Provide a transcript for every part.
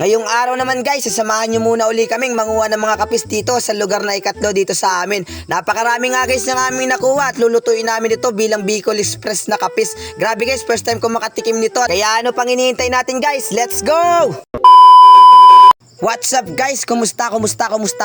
Ngayong araw naman guys, sasamahan nyo muna uli kaming manguha ng mga kapis dito sa lugar na ikatlo dito sa amin. Napakarami nga guys na aming nakuha at lulutuin namin ito bilang Bicol Express na kapis. Grabe guys, first time ko makatikim nito. Kaya ano pang hinihintay natin guys? Let's go! What's up guys? Kumusta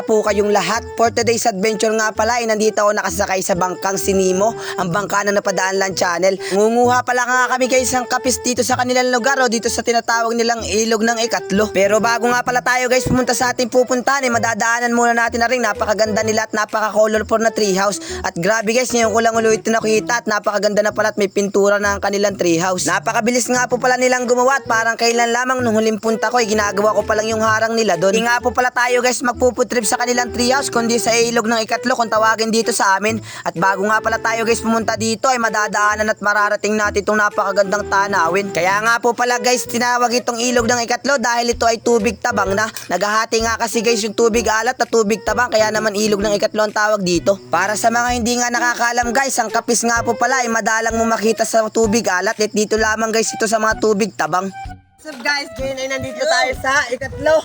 po kayong lahat? For today's adventure nga pala ay nandito ako nakasakay sa bangkang si Nemo, ang bangka na napadaan lang channel. Ngunguha pala nga kami guys ng kapis dito sa kanilang lugar o dito sa tinatawag nilang ilog ng ikatlo. Pero bago nga pala tayo guys pumunta sa ating pupuntahan ay madadaanan muna natin na rin napakaganda nila at napaka-colorful na treehouse. At grabe guys, ngayon ko lang ulit ito nakita at napakaganda na pala at may pintura na ang kanilang treehouse. Napakabilis nga po pala nilang gumawa at parang kailan lamang nung huling punta ko ay ginagawa ko pa lang yung harang nila doon. Hindi nga po pala tayo guys magpuputrip sa kanilang treehouse kundi sa ilog ng ikatlo kung tawagin dito sa amin. At bago nga pala tayo guys pumunta dito ay madadaanan at mararating natin itong napakagandang tanawin. Kaya nga po pala guys tinawag itong ilog ng ikatlo dahil ito ay tubig tabang na. Naghahati nga kasi guys yung tubig alat at tubig tabang kaya naman ilog ng ikatlo ang tawag dito. Para sa mga hindi nga nakakaalam guys, ang kapis nga po pala ay madalang mo makita sa tubig alat at dito lamang guys ito sa mga tubig tabang. What's up guys? Ngayon ay nandito tayo sa ikatlo.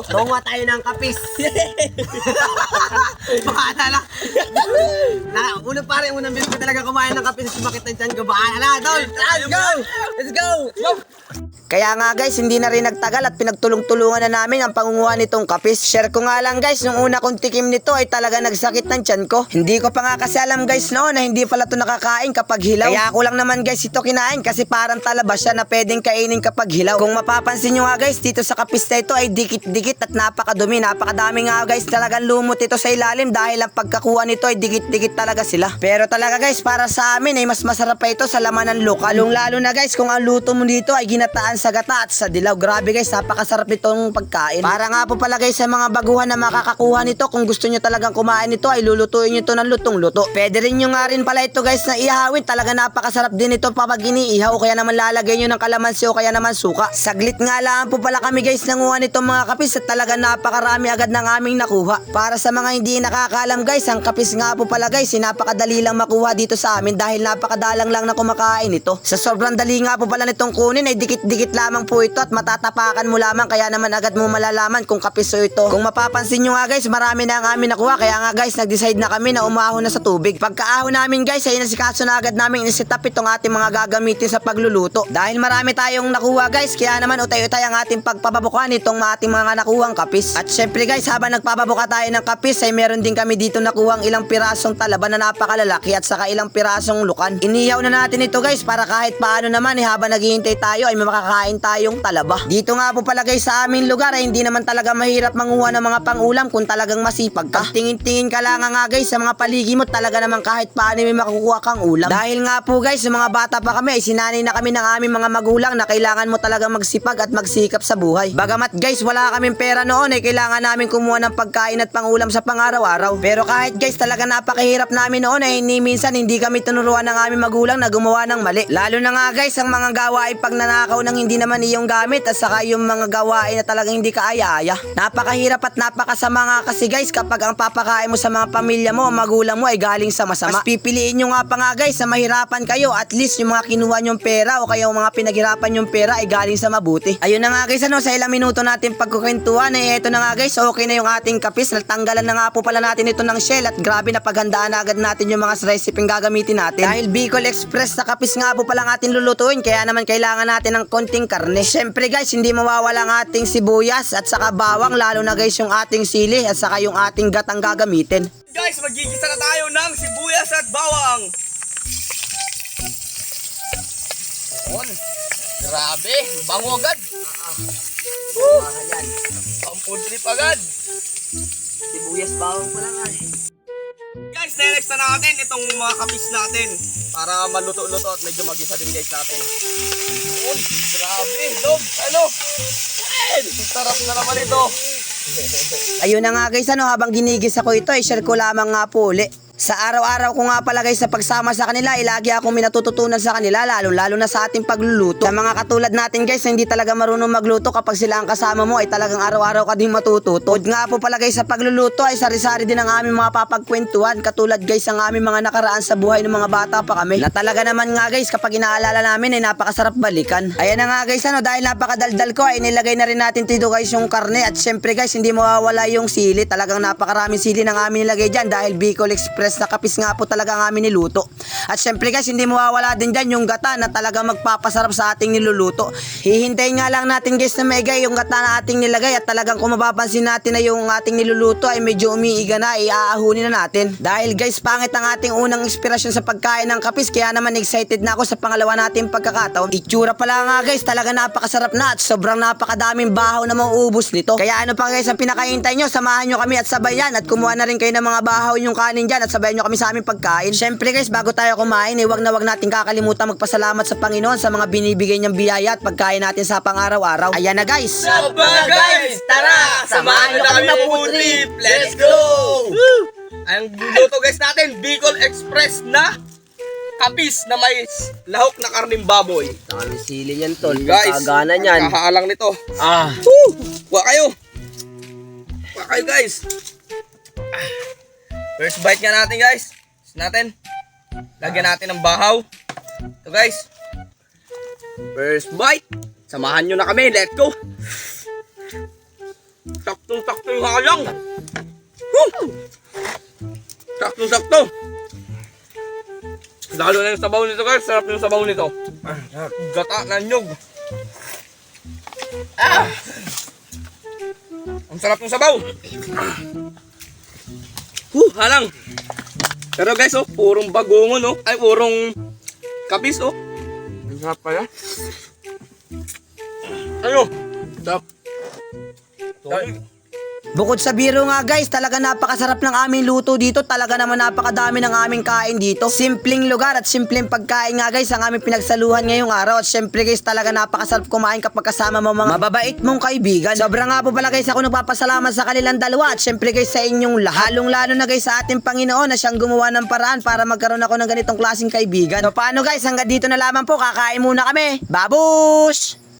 Bunga tayo ng kapis. Bahala na. Unang bilis ko talaga kumain ng kapis. Sumakit ng tiyan ko. Bahala na. Let's go! Let's go! Kaya nga guys, hindi na rin nagtagal at pinagtulong-tulungan na namin ang pangunguha nitong kapis. Share ko nga lang guys, nung una kong tikim nito ay talaga nagsakit ng tiyan ko. Hindi ko pa nga kasi alam guys noon na hindi pala ito nakakain kapag hilaw. Kaya ako lang naman guys ito kinain kasi parang talaba siya na pwedeng kainin kapag hilaw. Kung mapapansin nyo nga guys, dito sa kapis na ito ay dikit-dikit at napakadumi. Napakadami nga guys talagang lumot ito sa ilalim dahil ang pagkakuha nito ay dikit-dikit talaga sila. Pero talaga guys, para sa amin ay mas masarap pa ito sa laman ng lokal. Lalo na guys kung ang luto mo dito ay ginataan sa gata at sa dilaw. Grabe guys, napakasarap nitong pagkain. Para nga po pala guys sa mga baguhan na makakakuha nito, kung gusto nyo talagang kumain nito ay lulutuin nyo ito ng lutong-luto. Pwede rin nyo nga rin pala ito guys na ihawin. Talaga napakasarap din ito kapag iniihaw o kaya naman lalagay nyo ng kalamansi o kaya naman suka. Saglit nga lang po pala kami guys nanguha nitong mga kapis at talaga napakarami agad ng aming nakuha. Para sa mga hindi nakakaalam guys, ang kapis nga po pala guys napakadali lang makuha dito sa amin dahil napakadalang lang na kumakain ito. Sa sobrang dali nga po pala nitong kunin ay dikit-dikit lamang po ito at matatapakan mo lamang kaya naman agad mo malalaman kung kapiso ito. Kung mapapansin nyo nga guys, marami na ang amin nakuha kaya nga guys nag-decide na kami na umahon na sa tubig. Pagkaahon namin guys ay nasikaso na agad namin in-set up itong ating mga gagamitin sa pagluluto. Dahil marami tayong nakuha guys, kaya naman utay-utay ang ating pagpapabukan itong ating mga nakuhang kapis. At syempre guys, habang nagpapabuka tayo ng kapis ay meron din kami dito nakuhang ilang pirasong talaba na napakalalaki at saka ilang pirasong lukan. Inihaw na natin ito guys para kahit paano naman habang naghihintay tayo ay makakain tayong talaba. Dito nga po pala guys sa aming lugar ay hindi naman talaga mahirap manguha ng mga pangulam kung talagang masipag ka. Tingin-tingin ka lang nga guys sa mga paligi mo talaga naman kahit paano may makukuha kang ulam. Dahil nga po guys sa mga bata pa kami ay sinanay na kami ng aming mga magulang na kailangan mo talagang magsipag at magsikap sa buhay. Bagamat guys wala kaming pera noon ay kailangan namin kumuha ng pagkain at pangulam sa pang-araw-araw. Pero kahit guys talaga napakahirap namin noon ay minsan hindi kami tinuruan ng aming magulang na gumawa ng mali. Lalo na nga guys ang mga gawain pagnanakaw ng hindi naman iyong gamit at saka yung mga gawain na talagang hindi kaaya-aya. Napakahirap at napakasama nga kasi guys kapag ang papakain mo sa mga pamilya mo o magulang mo ay galing sa masama. Mas pipiliin nyo nga pa nga guys na mahirapan kayo at least yung mga kinuha nyong pera o kaya yung mga pinaghirapan nyong pera ay galing sa mabuti. Ayun na nga guys sa ilang minuto natin pagkukwentuhan ay eto na nga guys, okay na yung ating kapis. Natanggalan na nga po pala natin ito ng shell at grabe na paghandaan na agad natin yung mga recipe gagamitin natin. Dahil Bicol Express na kapis nga po pala ang ating lulutuin kaya naman kailangan natin ng konting karne. Syempre guys, hindi mawawala ang ating sibuyas at saka bawang, lalo na guys yung ating sili at saka yung ating gatang gagamitin. Guys, magigisa na tayo ng sibuyas at bawang. On. Grabe, bango agad. Yan. Food trip agad. Sibuyas bawang pala nga Guys, next na natin itong mga kapis natin para maluto-luto at medyo magisa din guys natin. On. Grabe, dog. Ano? Sarap na naman ito. Ayun na nga guys habang ginigisa ko ito ay share ko lamang nga po uli. Sa araw-araw ko nga pala guys sa pagsama sa kanila, lagi akong minatututunan sa kanila, lalo na sa ating pagluluto. Sa mga katulad natin guys, hindi talaga marunong magluto, kapag sila ang kasama mo ay talagang araw-araw ka din matututo. Bukod nga po pala guys sa pagluluto ay sari-sari din ang aming mga papagkwentuhan, katulad guys ang aming mga nakaraan sa buhay ng mga bata pa kami. Na talaga naman nga guys kapag inaalala namin ay napakasarap balikan. Ayan na nga guys dahil napakadaldal ko ay nilagay na rin natin dito guys yung karne, at syempre guys hindi mawawala yung sili. Talagang napakaraming sili ng amin nilagay dyan dahil Bicol Express na kapis nga po talaga ang amin niluto. At syempre guys, hindi mawawala din dyan yung gata na talaga magpapasarap sa ating niluluto. Hihintayin nga lang natin guys na maigay yung gata na ating nilagay, at talagang kung mapapansin natin na yung ating niluluto ay medyo umiiga na, iaahunin na natin. Dahil guys, pangit ang ating unang inspirasyon sa pagkain ng kapis, kaya naman excited na ako sa pangalawa nating pagkakataon. Itsura pala nga guys, talaga napakasarap na at sobrang napakadaming bahaw na mauubos nito. Kaya ano pa guys ang pinakahintay nyo, samahan nyo kami at sabayan, at kumuha na rin kayo ng mga bahaw yung kanin dyan at sabayan nyo kami sa aming pagkain. Syempre guys, bago tayo kumain, wag na wag natin kakalimutan magpasalamat sa Panginoon sa mga binibigay niyang biyaya at pagkain natin sa pang-araw-araw. Ayan na guys! Saba guys! Tara! Samahan nyo kami na food trip! Let's go! Ang luto guys natin, Bicol Express na kapis na may lahok na karning baboy. Dami sili yan tol, Guys, kagana niyan. kakaalang nito. Ah. Woo! Kuha kayo! Kuha kayo guys! First bite nga natin guys. Lagyan natin ng bahaw. Ito guys. First bite. Samahan nyo na kami. Let's go. Saktong-sakto yung halang. Saktong-sakto. Lalo na yung sabaw nito guys. Sarap yung sabaw nito. Gata na nyug. Ang sarap ng sabaw. Halang. Pero guys, purong bagongon, ay purong kapis, Ang sarap pala. Ano? Sarap. Bukod sa biro nga guys, talaga napakasarap ng aming luto dito. Talaga naman napakadami ng aming kain dito. Simpleng lugar at simpleng pagkain nga guys ang aming pinagsaluhan ngayong araw. At syempre guys, talaga napakasarap kumain kapag kasama mo mga mababait mong kaibigan. Sobra nga po pala guys ako nagpapasalamat sa kanilang dalawa. At syempre guys sa inyong lahat. Lalo na guys sa ating Panginoon na siyang gumawa ng paraan para magkaroon ako ng ganitong klaseng kaibigan. So paano guys, hanggang dito na lamang po. Kakain muna kami. Babush!